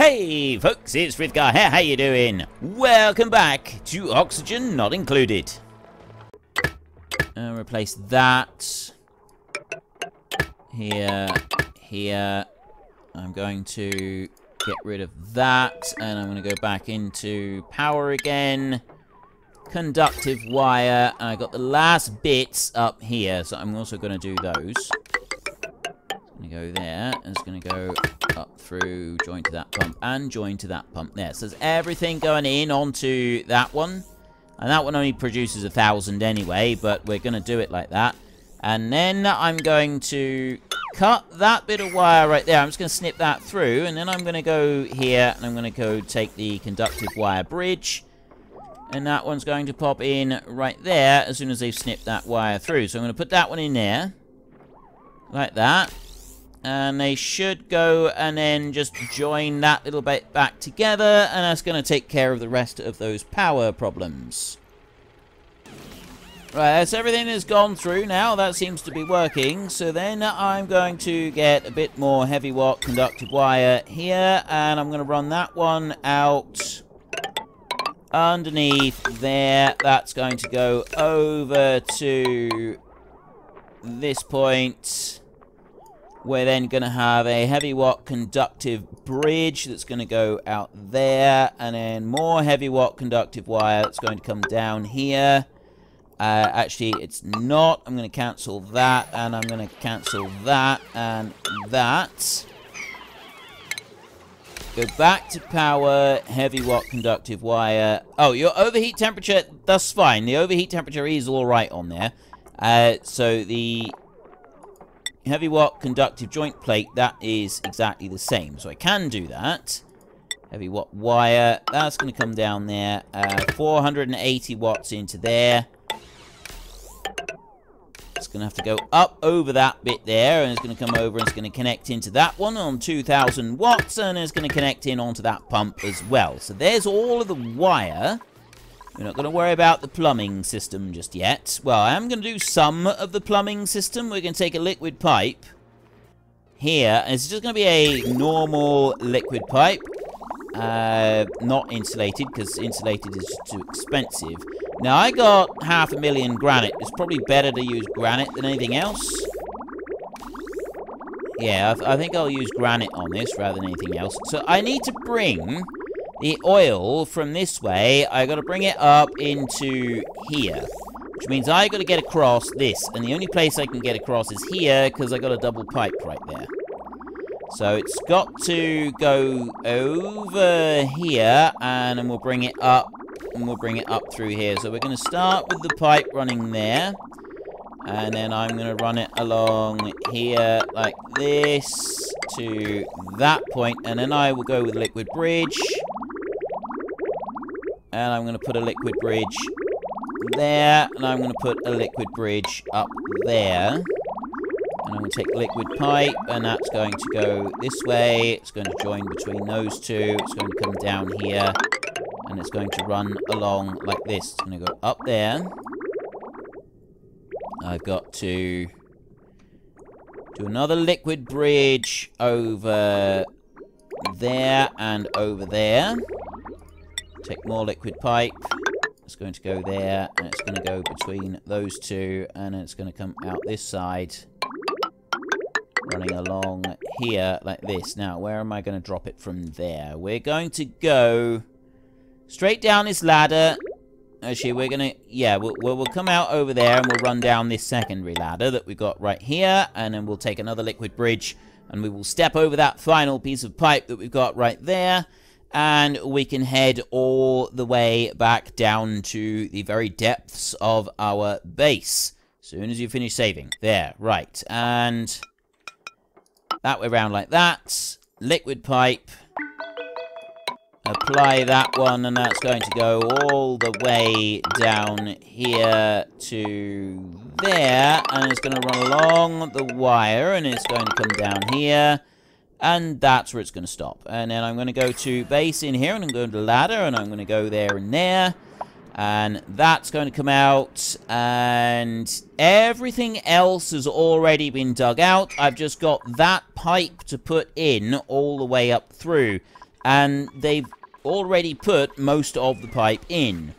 Hey folks, it's Frithgar here, how you doing? Welcome back to Oxygen Not Included. Replace that. Here. I'm going to get rid of that, and I'm going to go back into power again. Conductive wire, and I got the last bits up here, so I'm also going to do those. I'm going to go there, and it's going to go up through, join to that pump, and join to that pump there. So there's everything going in onto that one. And that one only produces 1,000 anyway, but we're going to do it like that. And then I'm going to cut that bit of wire right there. I'm just going to snip that through, and then I'm going to go here, and I'm going to go take the conductive wire bridge. And that one's going to pop in right there as soon as they've snipped that wire through. So I'm going to put that one in there, like that. And they should go and then just join that little bit back together, and that's going to take care of the rest of those power problems. Right, that's everything that's gone through now. That seems to be working. So then I'm going to get a bit more heavy watt conductive wire here, and I'm going to run that one out underneath there. That's going to go over to this point. We're then going to have a heavy watt conductive bridge that's going to go out there, and then more heavy watt conductive wire that's going to come down here. Actually, it's not. I'm going to cancel that, and I'm going to cancel that, and that. Go back to power, heavy watt conductive wire. Oh, your overheat temperature, that's fine. The overheat temperature is all right on there. So the heavy watt conductive joint plate, that is exactly the same. So I can do that. Heavy watt wire, that's going to come down there. 480 watts into there. It's going to have to go up over that bit there, and it's going to come over and it's going to connect into that one on 2,000 watts, and it's going to connect in onto that pump as well. So there's all of the wire. We're not going to worry about the plumbing system just yet. Well, I am going to do some of the plumbing system. We're going to take a liquid pipe here, and it's just going to be a normal liquid pipe. Not insulated, because insulated is just too expensive. Now, I got 500,000 granite. It's probably better to use granite than anything else. Yeah, I think I'll use granite on this rather than anything else. So I need to bring the oil from this way. I got to bring it up into here, which means I got to get across this. And the only place I can get across is here, because I got a double pipe right there. So it's got to go over here, and then we'll bring it up, and we'll bring it up through here. So we're going to start with the pipe running there, and then I'm going to run it along here like this to that point, and then I will go with liquid bridge, and I'm going to put a liquid bridge there, and I'm going to put a liquid bridge up there. And I'm going to take liquid pipe, and that's going to go this way. It's going to join between those two. It's going to come down here, and it's going to run along like this. It's going to go up there. I've got to do another liquid bridge over there and over there. Take more liquid pipe. It's going to go there, and it's going to go between those two, and it's going to come out this side, running along here like this. Now, where am I going to drop it from there? We're going to go straight down this ladder. Actually, we're going to, yeah, we'll come out over there, and we'll run down this secondary ladder that we got right here, and then we'll take another liquid bridge, and we will step over that final piece of pipe that we've got right there, and we can head all the way back down to the very depths of our base. As soon as you finish saving. There, right. And that way around like that. Liquid pipe. Apply that one, and that's going to go all the way down here to there. And it's going to run along the wire, and it's going to come down here. And that's where it's going to stop. And then I'm going to go to base in here, and I'm going to ladder, and I'm going to go there and there. And that's going to come out, and everything else has already been dug out. I've just got that pipe to put in all the way up through. And they've already put most of the pipe in.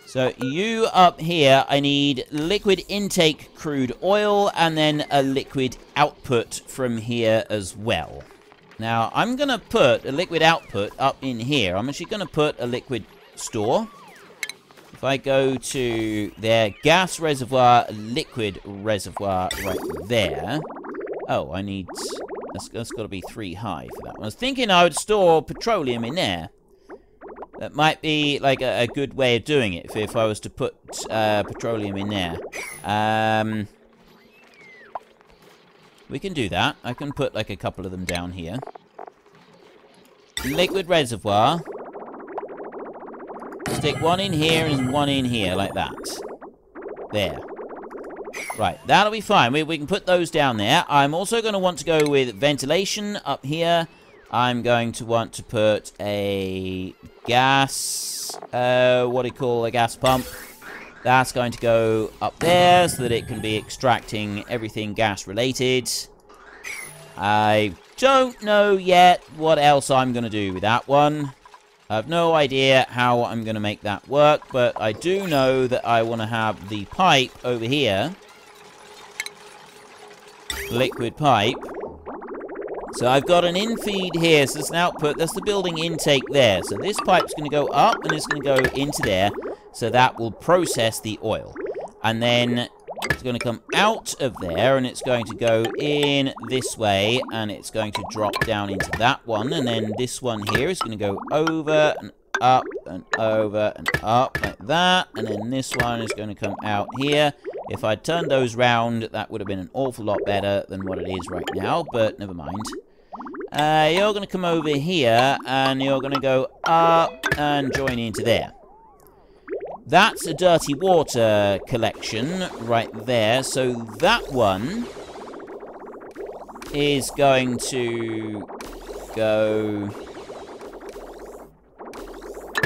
So you up here, I need liquid intake crude oil and then a liquid output from here as well. Now, I'm going to put a liquid output up in here. I'm actually going to put a liquid store. If I go to their gas reservoir, liquid reservoir right there. Oh, I need... That's got to be 3 high for that one. I was thinking I would store petroleum in there. That might be like a good way of doing it if I was to put petroleum in there. We can do that. I can put like a couple of them down here. Liquid reservoir. Stick one in here and one in here like that. There. Right, that'll be fine. We can put those down there. I'm also going to want to go with ventilation up here. I'm going to want to put a gas, what do you call a gas pump? That's going to go up there so that it can be extracting everything gas related. I don't know yet what else I'm going to do with that one. I have no idea how I'm going to make that work, but I do know that I want to have the pipe over here. Liquid pipe. So I've got an in-feed here, so it's an output. That's the building intake there. So this pipe's going to go up, and it's going to go into there. So that will process the oil. And then it's going to come out of there, and it's going to go in this way, and it's going to drop down into that one. And then this one here is going to go over and up and over and up like that. And then this one is going to come out here. If I'd turned those round, that would have been an awful lot better than what it is right now, but never mind. You're going to come over here, and you're going to go up and join into there. That's a dirty water collection right there, so that one is going to go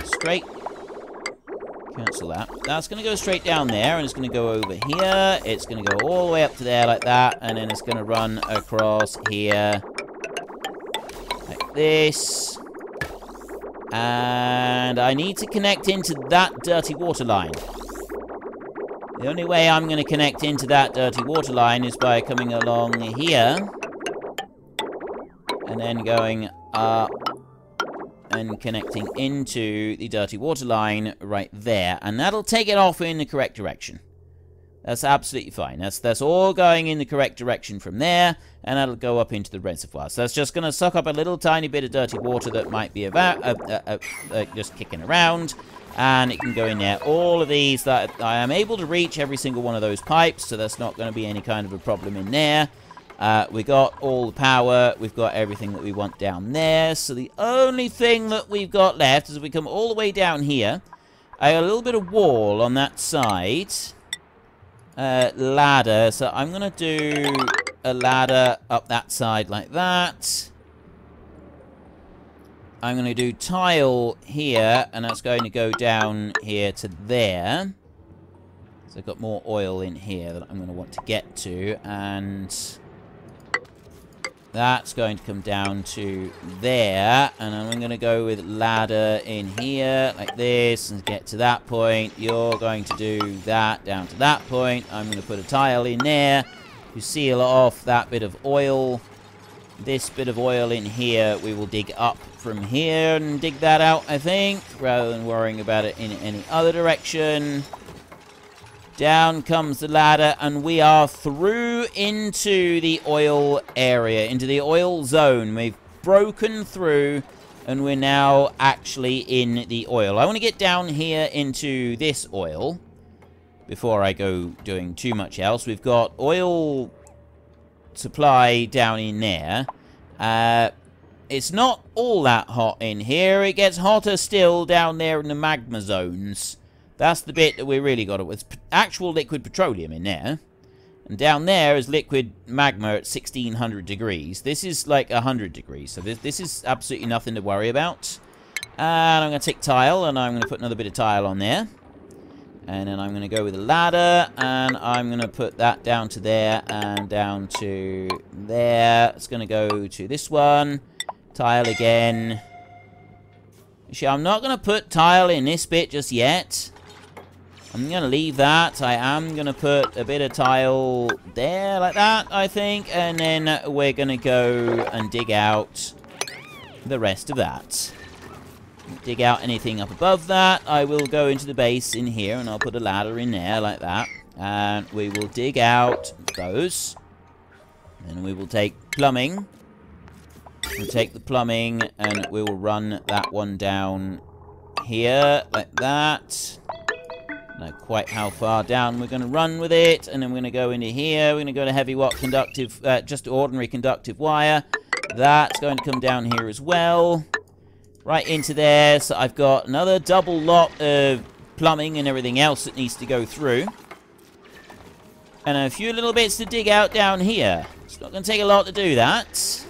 straight. Cancel that. That's going to go straight down there, and it's going to go over here. It's going to go all the way up to there like that, and then it's going to run across here like this. And I need to connect into that dirty water line. The only way I'm going to connect into that dirty water line is by coming along here. And then going up and connecting into the dirty water line right there. And that'll take it off in the correct direction. That's absolutely fine. That's all going in the correct direction from there, and that'll go up into the reservoir. So that's just going to suck up a little tiny bit of dirty water that might be about just kicking around, and it can go in there. All of these that I am able to reach every single one of those pipes, so that's not going to be any kind of a problem in there. We got all the power. We've got everything that we want down there. So the only thing that we've got left is if we come all the way down here. I got a little bit of wall on that side. Ladder. So I'm going to do a ladder up that side like that. I'm going to do tile here, and that's going to go down here to there. So I've got more oil in here that I'm going to want to get to, and that's going to come down to there, and I'm going to go with ladder in here, like this, and get to that point. You're going to do that down to that point. I'm going to put a tile in there to seal off that bit of oil. This bit of oil in here, we will dig up from here and dig that out, I think, rather than worrying about it in any other direction. Down comes the ladder, and we are through into the oil area, into the oil zone. We've broken through, and we're now actually in the oil. I want to get down here into this oil before I go doing too much else. We've got oil supply down in there. It's not all that hot in here. It gets hotter still down there in the magma zones. That's the bit that we really got. It's actual liquid petroleum in there. And down there is liquid magma at 1600 degrees. This is like 100 degrees. So this is absolutely nothing to worry about. And I'm going to take tile, and I'm going to put another bit of tile on there. And then I'm going to go with a ladder, and I'm going to put that down to there and down to there. It's going to go to this one. Tile again. Actually, I'm not going to put tile in this bit just yet. I'm going to leave that. I am going to put a bit of tile there, like that, I think. And then we're going to go and dig out the rest of that. Dig out anything up above that. I will go into the base in here, and I'll put a ladder in there, like that. And we will dig out those. Then we will take plumbing. We'll take the plumbing, and we will run that one down here, like that. Know quite how far down we're going to run with it, and then we're going to go into here. We're going to go to heavy watt conductive, just ordinary conductive wire. That's going to come down here as well, right into there. So I've got another double lot of plumbing and everything else that needs to go through, and a few little bits to dig out down here. It's not going to take a lot to do that.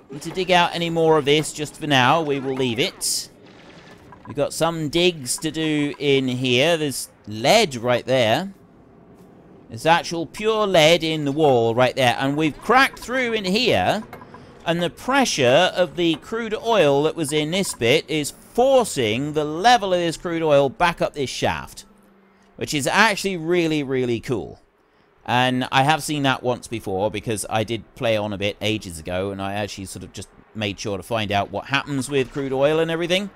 Need to dig out any more of this just for now. We will leave it. We've got some digs to do in here. There's lead right there. There's actual pure lead in the wall right there. And we've cracked through in here. And the pressure of the crude oil that was in this bit is forcing the level of this crude oil back up this shaft. Which is actually really, really cool. And I have seen that once before, because I did play on a bit ages ago. And I actually sort of just made sure to find out what happens with crude oil and everything.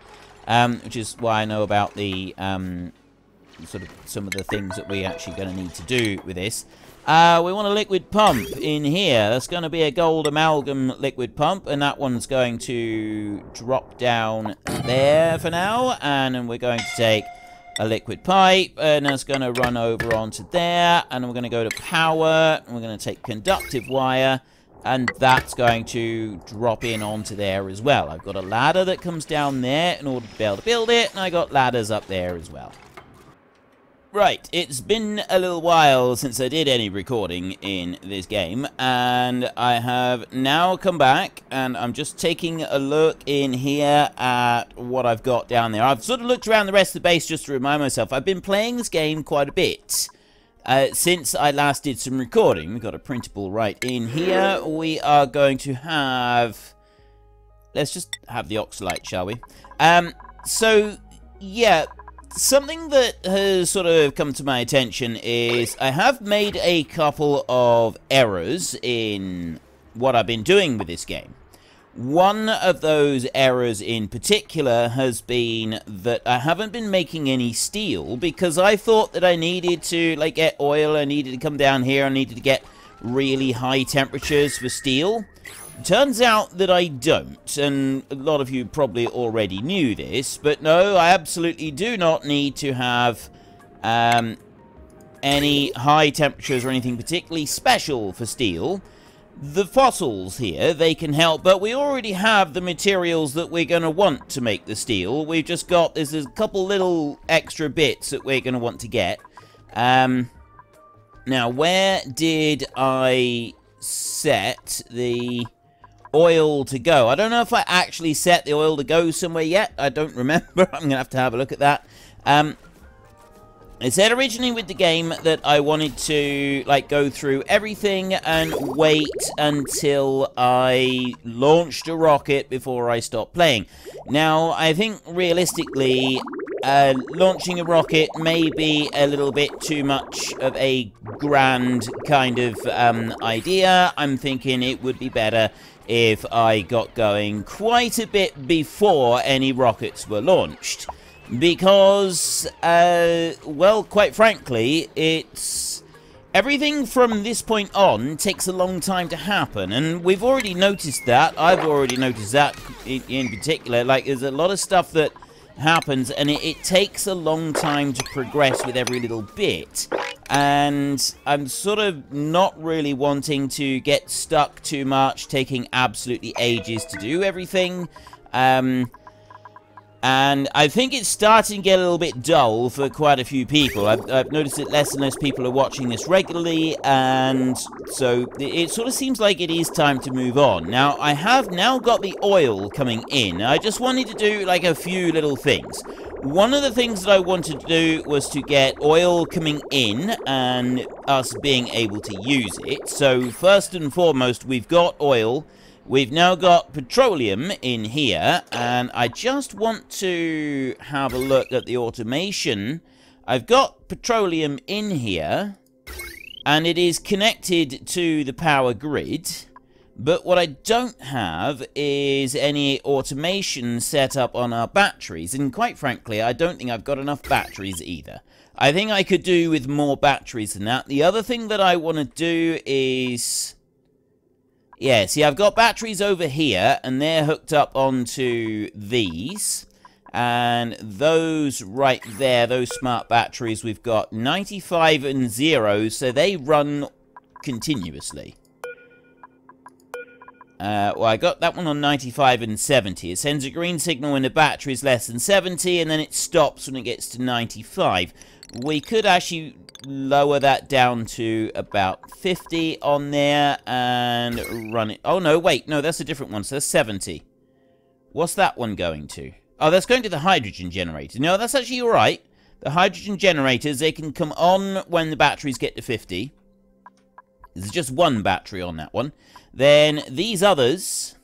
Which is why I know about the, sort of some of the things that we're actually going to need to do with this. We want a liquid pump in here. That's going to be a gold amalgam liquid pump, and that one's going to drop down there for now. And then we're going to take a liquid pipe, and that's going to run over onto there. And we're going to go to power, and we're going to take conductive wire. And that's going to drop in onto there as well. I've got a ladder that comes down there in order to be able to build it. And I got ladders up there as well. Right, it's been a little while since I did any recording in this game. And I have now come back. And I'm just taking a look in here at what I've got down there. I've sort of looked around the rest of the base just to remind myself. I've been playing this game quite a bit. Since I last did some recording. We've got a printable right in here. We are going to have... Let's just have the oxalite, shall we? So, yeah, something that has sort of come to my attention is I have made a couple of errors in what I've been doing with this game. One of those errors in particular has been that I haven't been making any steel, because I thought that I needed to, like, get oil. I needed to come down here. I needed to get really high temperatures for steel. Turns out that I don't, and a lot of you probably already knew this, but no, I absolutely do not need to have any high temperatures or anything particularly special for steel. The fossils here, they can help, but we already have the materials that we're going to want to make the steel. We've just got, there's a couple little extra bits that we're going to want to get. Now, where did I set the oil to go? I don't know if I actually set the oil to go somewhere yet. I don't remember. I'm going to have a look at that. It said originally with the game that I wanted to, like, go through everything and wait until I launched a rocket before I stopped playing. Now, I think realistically, launching a rocket may be a little bit too much of a grand kind of idea. I'm thinking it would be better if I got going quite a bit before any rockets were launched. Because, well, quite frankly, it's... everything from this point on takes a long time to happen, and we've already noticed that. I've already noticed that in particular. Like, there's a lot of stuff that happens, and it takes a long time to progress with every little bit. And I'm sort of not really wanting to get stuck too much, taking absolutely ages to do everything. And I think it's starting to get a little bit dull for quite a few people. I've noticed that less and less people are watching this regularly, and so it sort of seems like it is time to move on. Now, I have now got the oil coming in. I just wanted to do, like, a few little things. One of the things that I wanted to do was to get oil coming in and us being able to use it. So, first and foremost, we've got oil. We've now got petroleum in here, and I just want to have a look at the automation. I've got petroleum in here, and it is connected to the power grid, but what I don't have is any automation set up on our batteries, and quite frankly, I don't think I've got enough batteries either. I think I could do with more batteries than that. The other thing that I want to do is... yeah, see, I've got batteries over here, and they're hooked up onto these. And those right there, those smart batteries, we've got 95 and 0, so they run continuously. Well, I got that one on 95 and 70. It sends a green signal when the battery is less than 70, and then it stops when it gets to 95. We could actually lower that down to about 50 on there and run it. Oh, no, wait. No, that's a different one. So that's 70. What's that one going to? Oh, that's going to the hydrogen generator. No, that's actually all right. The hydrogen generators, they can come on when the batteries get to 50. There's just one battery on that one. Then these others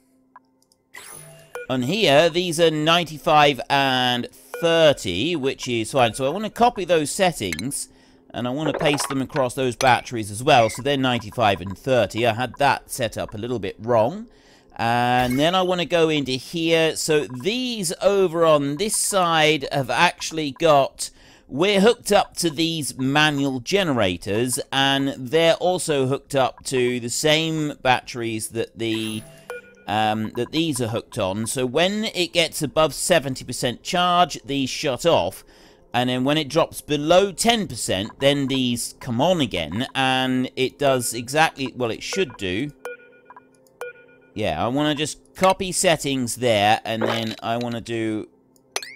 on here, these are 95 and 30, which is fine. So I want to copy those settings, and I want to paste them across those batteries as well. So they're 95 and 30. I had that set up a little bit wrong. And then I want to go into here. So these over on this side have actually got... we're hooked up to these manual generators, and they're also hooked up to the same batteries that the that these are hooked on. So when it gets above 70% charge, these shut off, and then when it drops below 10%, then these come on again, and it does exactly what it should do. Yeah, I want to just copy settings there, and then I want to do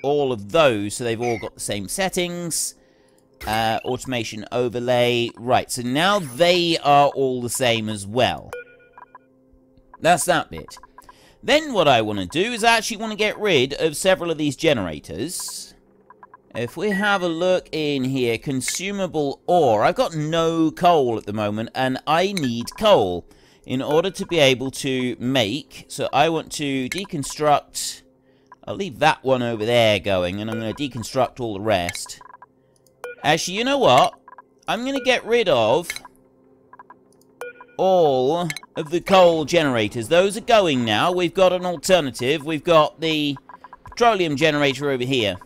all of those so they've all got the same settings. Automation overlay. Right, so now they are all the same as well. That's that bit. Then what I want to do is I actually want to get rid of several of these generators. If we have a look in here, consumable ore. I've got no coal at the moment, and I need coal in order to be able to make. So I want to deconstruct... I'll leave that one over there going, and I'm going to deconstruct all the rest. Actually, you know what? I'm going to get rid of all of the coal generators. Those are going now. We've got an alternative. We've got the petroleum generator over here.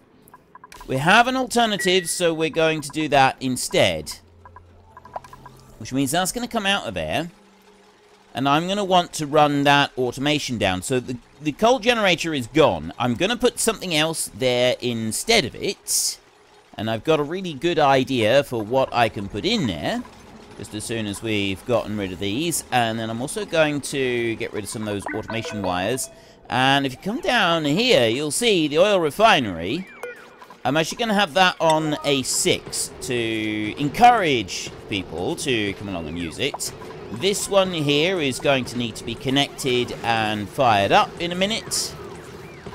We have an alternative, so we're going to do that instead. Which means that's going to come out of there. And I'm going to want to run that automation down. So the coal generator is gone. I'm going to put something else there instead of it. And I've got a really good idea for what I can put in there. Just as soon as we've gotten rid of these. And then I'm also going to get rid of some of those automation wires. And if you come down here, you'll see the oil refinery. I'm actually going to have that on a 6 to encourage people to come along and use it. This one here is going to need to be connected and fired up in a minute.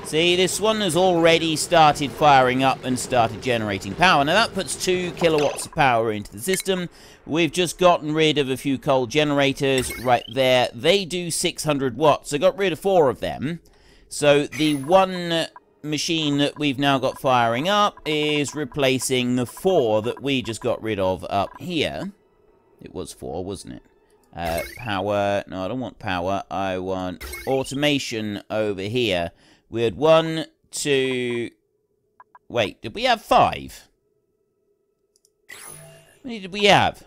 See, this one has already started firing up and started generating power. Now that puts 2 kilowatts of power into the system. We've just gotten rid of a few coal generators right there. They do 600 watts. I got rid of 4 of them. So the one machine that we've now got firing up is replacing the 4 that we just got rid of up here. It was 4, wasn't it? Power. No, I don't want power. I want automation over here. We had 1, 2... Wait, did we have 5? How many did we have?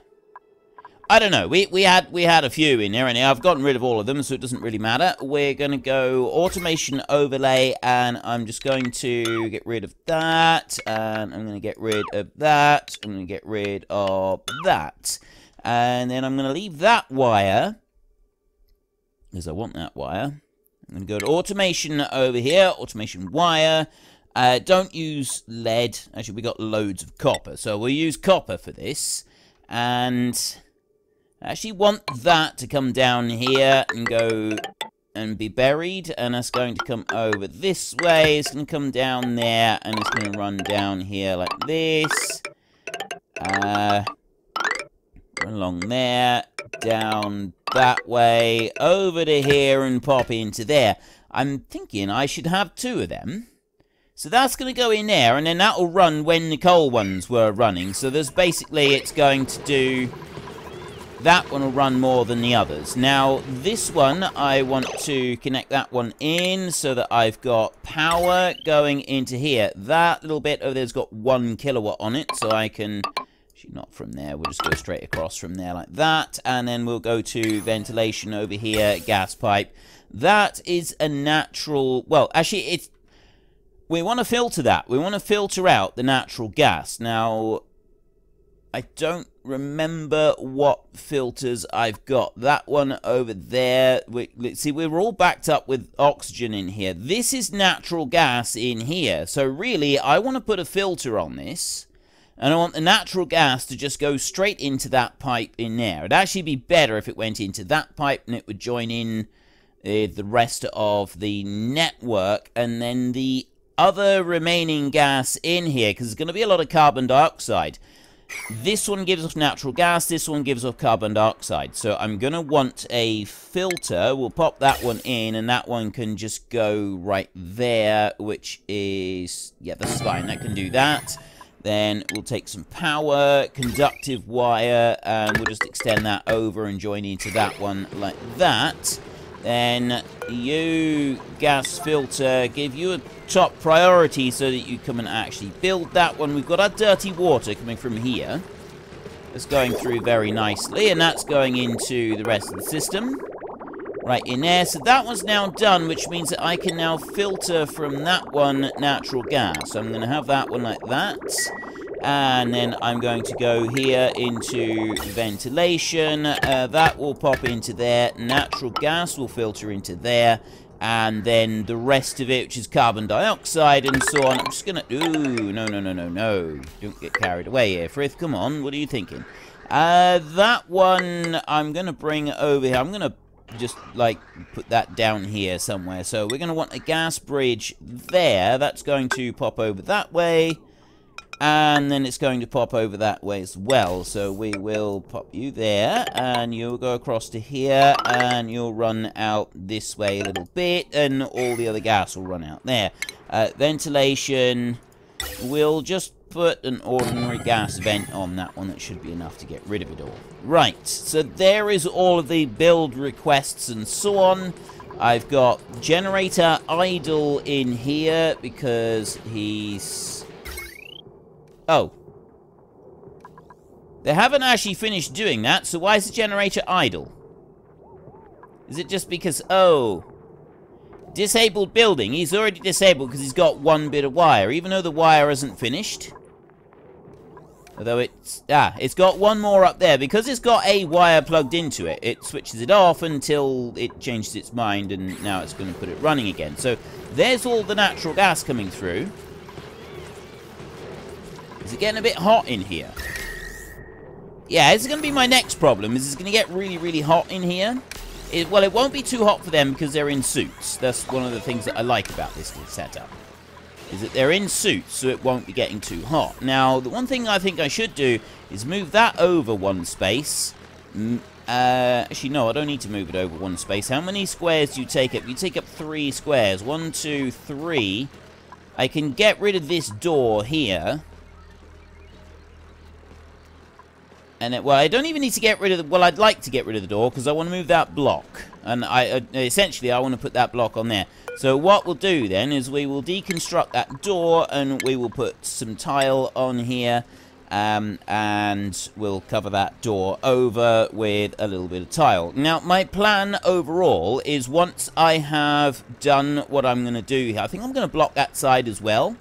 I don't know. We had a few in there, and I've gotten rid of all of them, so it doesn't really matter. We're going to go automation overlay, and I'm just going to get rid of that, and I'm going to get rid of that. I'm going to get rid of that. And then I'm going to leave that wire, because I want that wire. I'm going to go to automation over here, automation wire. Don't use lead. Actually, we got loads of copper, so we'll use copper for this. And I actually want that to come down here and go and be buried. And that's going to come over this way. It's going to come down there, and it's going to run down here like this. Along there, down that way, over to here, and pop into there. I'm thinking I should have 2 of them. So that's going to go in there, and then that will run when the coal ones were running. So there's basically, it's going to do... That one will run more than the others. Now, this one, I want to connect that one in so that I've got power going into here. That little bit over there's got 1 kilowatt on it, so I can... Actually, not from there. We'll just go straight across from there like that. And then we'll go to ventilation over here, gas pipe. That is a natural... Well, actually, it's... We want to filter that. We want to filter out the natural gas. Now... I don't remember what filters I've got. That one over there. See, we're all backed up with oxygen in here. This is natural gas in here. So really, I want to put a filter on this. And I want the natural gas to just go straight into that pipe in there. It'd actually be better if it went into that pipe and it would join in the rest of the network. And then the other remaining gas in here, because there's going to be a lot of carbon dioxide. This one gives off natural gas, this one gives off carbon dioxide. So I'm going to want a filter. We'll pop that one in, and that one can just go right there, which is... Yeah, that's fine. That can do that. Then we'll take some power, conductive wire, and we'll just extend that over and join into that one like that. Then you, gas filter, give you a top priority so that you come and actually build that one. We've got our dirty water coming from here. It's going through very nicely, and that's going into the rest of the system. Right in there. So that one's now done, which means that I can now filter from that one natural gas. So I'm going to have that one like that. And then I'm going to go here into ventilation. That will pop into there. Natural gas will filter into there. And then the rest of it, which is carbon dioxide and so on. I'm just going to... Ooh, no. Don't get carried away here, Frith. Come on, what are you thinking? That one I'm going to bring over here. I'm going to just, like, put that down here somewhere. So we're going to want a gas bridge there. That's going to pop over that way. And then it's going to pop over that way as well. So we will pop you there, and you'll go across to here, and you'll run out this way a little bit, and all the other gas will run out there. Ventilation, we'll just put an ordinary gas vent on that one. That should be enough to get rid of it all. Right, so there is all of the build requests and so on. I've got generator idle in here because he's... Oh. They haven't actually finished doing that, so why is the generator idle? Is it just because... Oh. Disabled building. He's already disabled because he's got 1 bit of wire, even though the wire isn't finished. Although it's... Ah, it's got 1 more up there. Because it's got a wire plugged into it, it switches it off until it changes its mind, and now it's going to put it running again. So, there's all the natural gas coming through. Is it getting a bit hot in here? Yeah, this is going to be my next problem. Is it's going to get really, really hot in here. Well, it won't be too hot for them because they're in suits. That's one of the things that I like about this setup. Is that they're in suits, so it won't be getting too hot. Now, the one thing I think I should do is move that over 1 space. Actually, no, I don't need to move it over 1 space. How many squares do you take up? You take up 3 squares. 1, 2, 3. I can get rid of this door here. And well, I don't even need to get rid of the... Well, I'd like to get rid of the door because I want to move that block. And essentially, I want to put that block on there. So what we'll do then is we will deconstruct that door and we will put some tile on here. And we'll cover that door over with a little bit of tile. Now, my plan overall is once I have done what I'm going to do here, I think I'm going to block that side as well.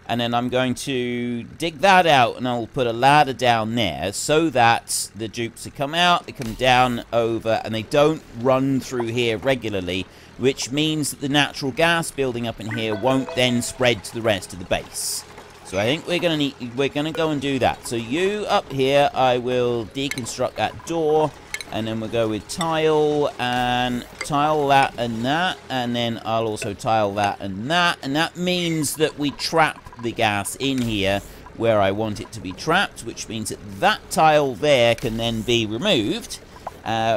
And then I'm going to dig that out, and I'll put a ladder down there so that the dupes that come out, they come down over, and they don't run through here regularly, which means that the natural gas building up in here won't then spread to the rest of the base. So I think we're gonna go and do that. So you up here, I will deconstruct that door, and then we'll go with tile, and tile that, and then I'll also tile that, and that means that we trap the gas in here where I want it to be trapped, which means that that tile there can then be removed,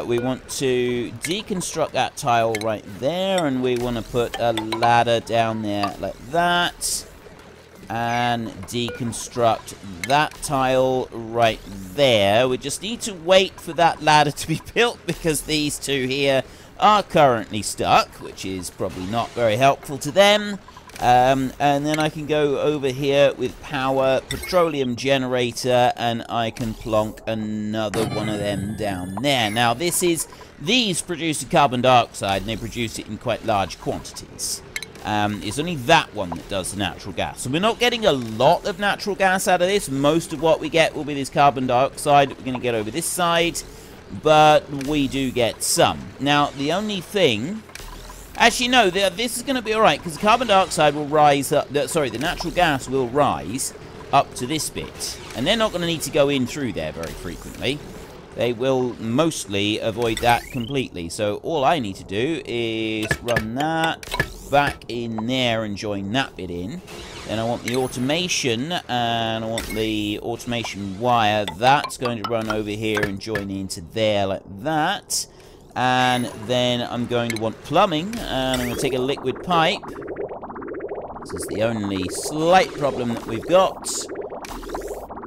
We want to deconstruct that tile right there, and we want to put a ladder down there like that. And deconstruct that tile right there. We just need to wait for that ladder to be built because these two here are currently stuck, which is probably not very helpful to them. And then I can go over here with power, petroleum generator, and I can plonk another one of them down there. Now, these produce carbon dioxide, and they produce it in quite large quantities. It's only that one that does the natural gas. So we're not getting a lot of natural gas out of this. Most of what we get will be this carbon dioxide that we're going to get over this side. But we do get some. Now, the only thing... Actually, no, this is going to be alright, because the carbon dioxide will rise up... Sorry, the natural gas will rise up to this bit. And they're not going to need to go in through there very frequently. They will mostly avoid that completely. So all I need to do is run that back in there and join that bit in. Then I want the automation, and I want the automation wire. That's going to run over here and join into there like that. And then I'm going to want plumbing, and I'm going to take a liquid pipe. This is the only slight problem that we've got.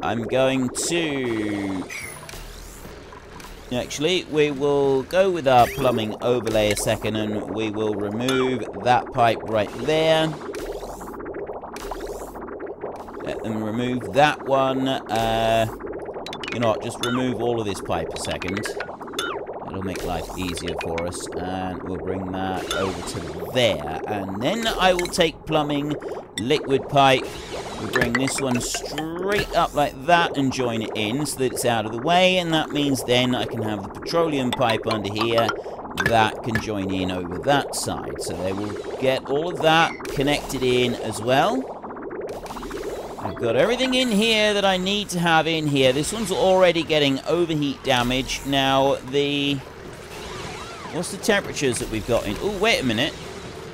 I'm going to... Actually, we will go with our plumbing overlay a second, and we will remove that pipe right there. Let them remove that one. You know what, just remove all of this pipe a second. It'll make life easier for us, and we'll bring that over to there. And then I will take plumbing, liquid pipe, we'll bring this one straight up like that and join it in so that it's out of the way, and that means then I can have the petroleum pipe under here that can join in over that side. So they will get all of that connected in as well. I've got everything in here that I need to have in here. This one's already getting overheat damage. Now, what's the temperatures that we've got in? Oh, wait a minute.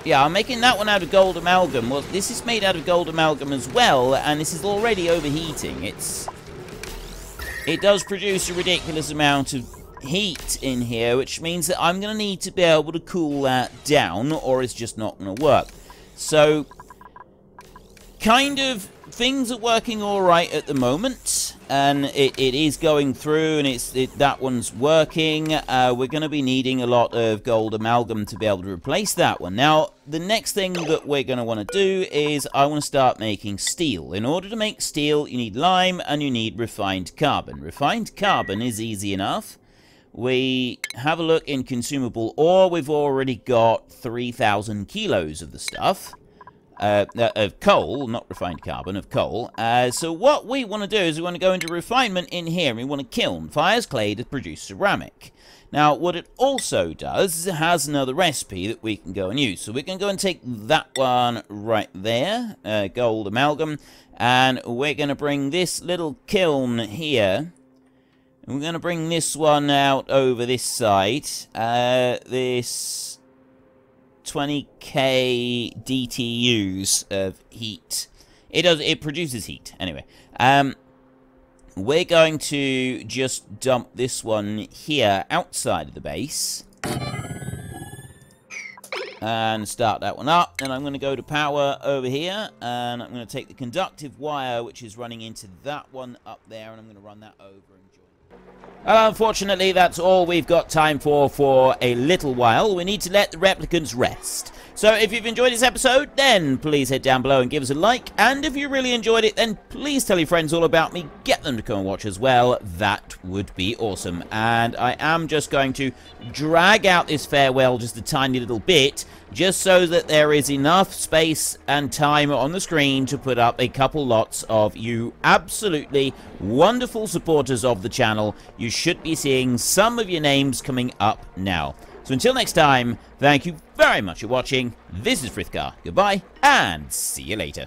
Yeah, I'm making that one out of gold amalgam. Well, this is made out of gold amalgam as well, and this is already overheating. It does produce a ridiculous amount of heat in here, which means that I'm going to need to be able to cool that down, or it's just not going to work. So, kind of, things are working alright at the moment, and it is going through, and that one's working. We're going to be needing a lot of gold amalgam to be able to replace that one. Now, the next thing that we're going to want to do is I want to start making steel. In order to make steel, you need lime, and you need refined carbon. Refined carbon is easy enough. We have a look in consumable ore. We've already got 3,000 kilos of the stuff. Of coal, not refined carbon, of coal. So what we want to do is we want to go into refinement in here, and we want to kiln fires clay to produce ceramic. Now, what it also does is it has another recipe that we can go and use. So we can go and take that one right there, gold amalgam, and we're going to bring this little kiln here. And we're going to bring this one out over this side. This 20k DTUs of heat. It produces heat. Anyway, we're going to just dump this one here outside of the base. And start that one up. And I'm going to go to power over here. And I'm going to take the conductive wire, which is running into that one up there. And I'm going to run that over and join. Unfortunately, that's all we've got time for a little while. We need to let the replicants rest. So if you've enjoyed this episode, then please head down below and give us a like. And if you really enjoyed it, then please tell your friends all about me. Get them to come and watch as well. That would be awesome. And I am just going to drag out this farewell just a tiny little bit, just so that there is enough space and time on the screen to put up a couple lots of you absolutely wonderful supporters of the channel. You should be seeing some of your names coming up now. So until next time, thank you very much for watching. This is Frithgar. Goodbye, and see you later.